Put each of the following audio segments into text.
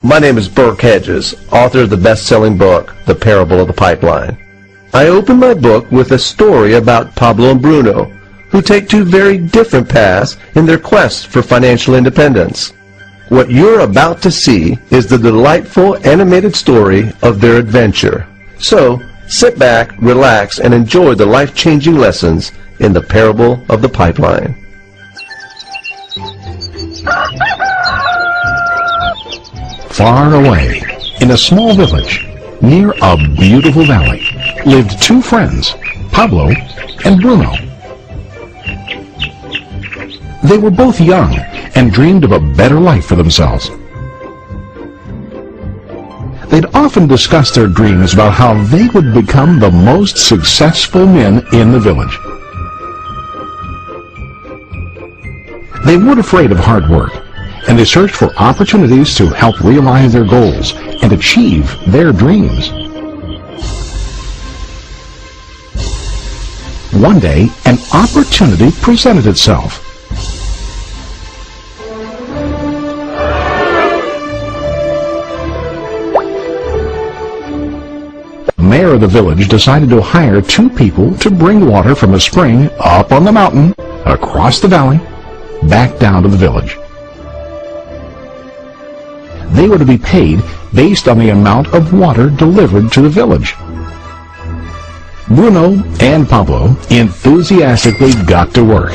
My name is Burke Hedges, author of the best-selling book, The Parable of the Pipeline. I open my book with a story about Pablo and Bruno, who take two very different paths in their quest for financial independence. What you're about to see is the delightful animated story of their adventure. So, sit back, relax, and enjoy the life-changing lessons in The Parable of the Pipeline. Far away, in a small village, near a beautiful valley, lived two friends, Pablo and Bruno. They were both young and dreamed of a better life for themselves. They'd often discuss their dreams about how they would become the most successful men in the village. They weren't afraid of hard work, and they searched for opportunities to help realize their goals and achieve their dreams. One day, an opportunity presented itself. The mayor of the village decided to hire two people to bring water from a spring up on the mountain, across the valley, back down to the village. They were to be paid based on the amount of water delivered to the village. Bruno and Pablo enthusiastically got to work.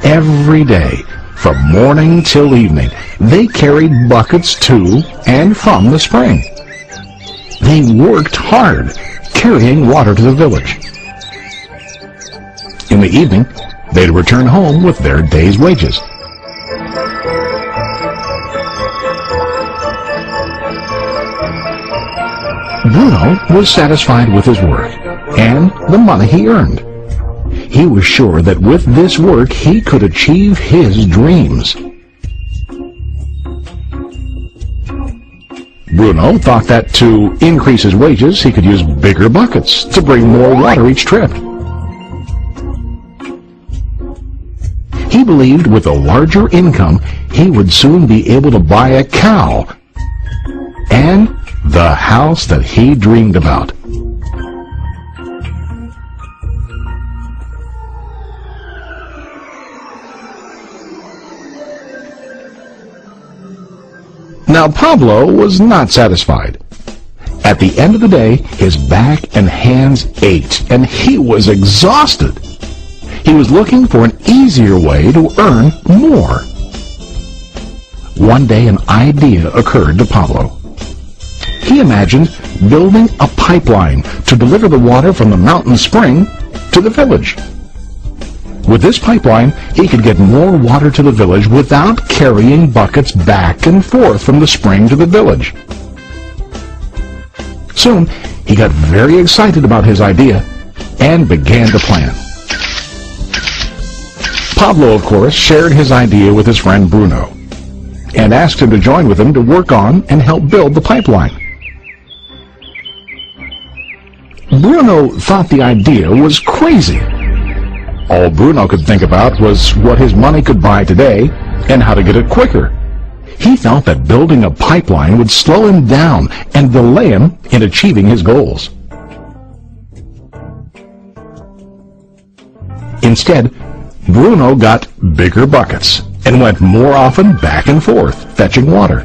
Every day, from morning till evening, they carried buckets to and from the spring. They worked hard, carrying water to the village. In the evening, they'd return home with their day's wages. Bruno was satisfied with his work and the money he earned. He was sure that with this work he could achieve his dreams. Bruno thought that to increase his wages he could use bigger buckets to bring more water each trip. He believed with a larger income he would soon be able to buy a cow and the house that he dreamed about. Now Pablo was not satisfied. At the end of the day, his back and hands ached, and he was exhausted. He was looking for an easier way to earn more. One day an idea occurred to Pablo. He imagined building a pipeline to deliver the water from the mountain spring to the village. With this pipeline, he could get more water to the village without carrying buckets back and forth from the spring to the village. Soon, he got very excited about his idea and began to plan. Pablo, of course, shared his idea with his friend Bruno and asked him to join with him to work on and help build the pipeline. Bruno thought the idea was crazy. All Bruno could think about was what his money could buy today and how to get it quicker. He felt that building a pipeline would slow him down and delay him in achieving his goals. Instead, Bruno got bigger buckets and went more often back and forth, fetching water.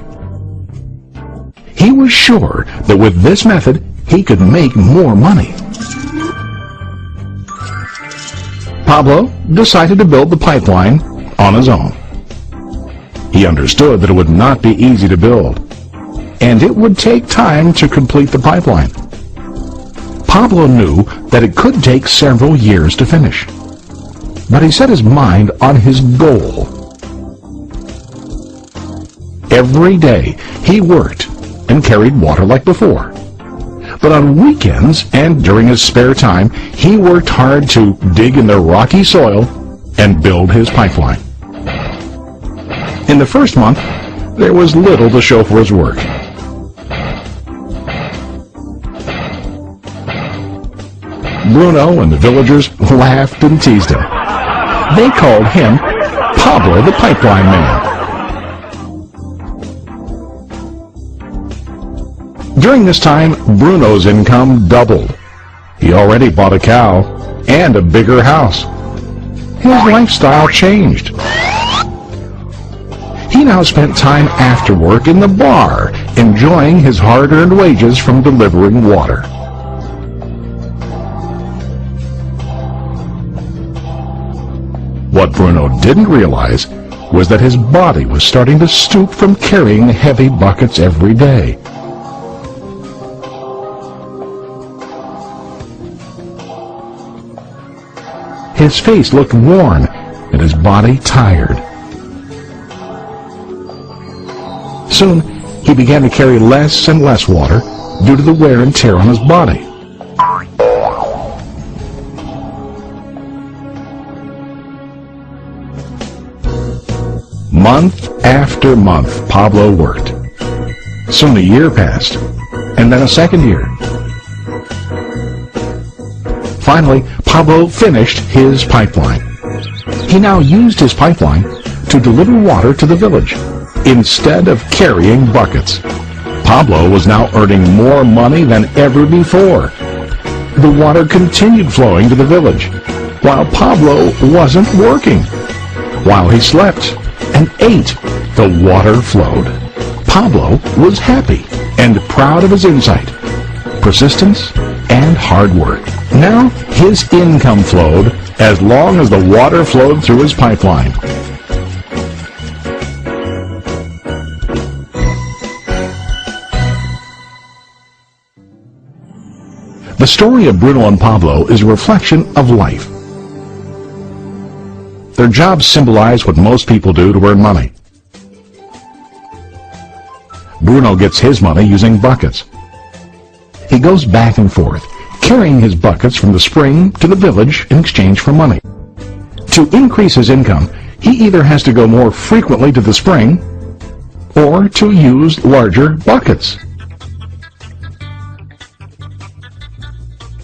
He was sure that with this method, he could make more money. Pablo decided to build the pipeline on his own. He understood that it would not be easy to build, and it would take time to complete the pipeline. Pablo knew that it could take several years to finish, but he set his mind on his goal. Every day he worked and carried water like before. But on weekends and during his spare time, he worked hard to dig in the rocky soil and build his pipeline. In the first month, there was little to show for his work. Bruno and the villagers laughed and teased him. They called him Pablo the Pipeline Man. During this time, Bruno's income doubled. He already bought a cow and a bigger house. His lifestyle changed. He now spent time after work in the bar, enjoying his hard-earned wages from delivering water. What Bruno didn't realize was that his body was starting to stoop from carrying heavy buckets every day. His face looked worn and his body tired. Soon, he began to carry less and less water due to the wear and tear on his body. Month after month, Pablo worked. Soon a year passed, and then a second year. Finally, Pablo finished his pipeline. He now used his pipeline to deliver water to the village instead of carrying buckets. Pablo was now earning more money than ever before. The water continued flowing to the village, while Pablo wasn't working. While he slept and ate, the water flowed. Pablo was happy and proud of his insight, persistence, and hard work. Now his income flowed as long as the water flowed through his pipeline. The story of Bruno and Pablo is a reflection of life. Their jobs symbolize what most people do to earn money. Bruno gets his money using buckets. He goes back and forth, carrying his buckets from the spring to the village in exchange for money. To increase his income, he either has to go more frequently to the spring or to use larger buckets.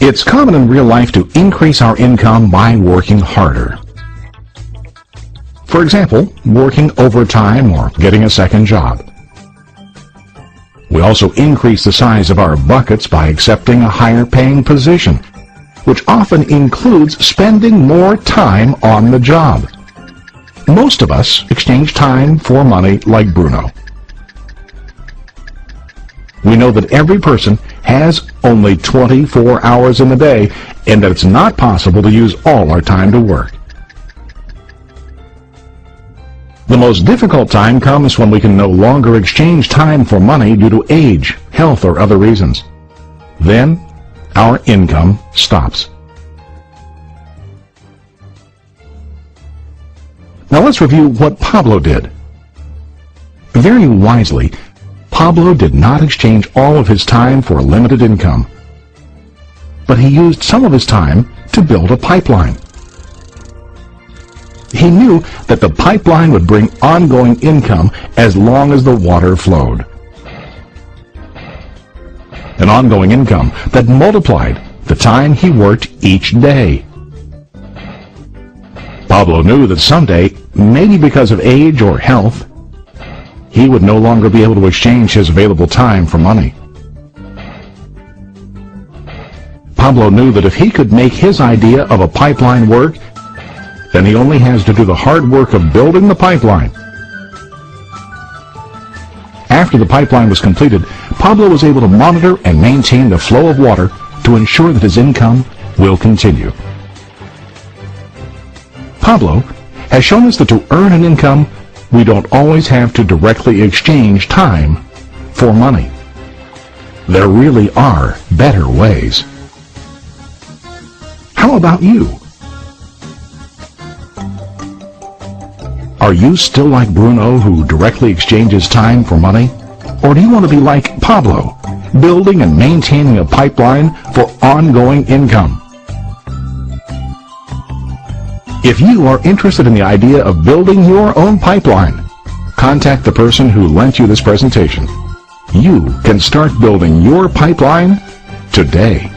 It's common in real life to increase our income by working harder. For example, working overtime or getting a second job. We also increase the size of our buckets by accepting a higher paying position, which often includes spending more time on the job. Most of us exchange time for money like Bruno. We know that every person has only 24 hours in the day and that it's not possible to use all our time to work. The most difficult time comes when we can no longer exchange time for money due to age, health, or other reasons. Then, our income stops. Now let's review what Pablo did. Very wisely, Pablo did not exchange all of his time for a limited income, but he used some of his time to build a pipeline. He knew that the pipeline would bring ongoing income as long as the water flowed. An ongoing income that multiplied the time he worked each day. Pablo knew that someday, maybe because of age or health, he would no longer be able to exchange his available time for money. Pablo knew that if he could make his idea of a pipeline work, then he only has to do the hard work of building the pipeline. After the pipeline was completed, Pablo was able to monitor and maintain the flow of water to ensure that his income will continue. Pablo has shown us that to earn an income, we don't always have to directly exchange time for money. There really are better ways. How about you? Are you still like Bruno, who directly exchanges time for money? Or do you want to be like Pablo, building and maintaining a pipeline for ongoing income? If you are interested in the idea of building your own pipeline, contact the person who lent you this presentation. You can start building your pipeline today.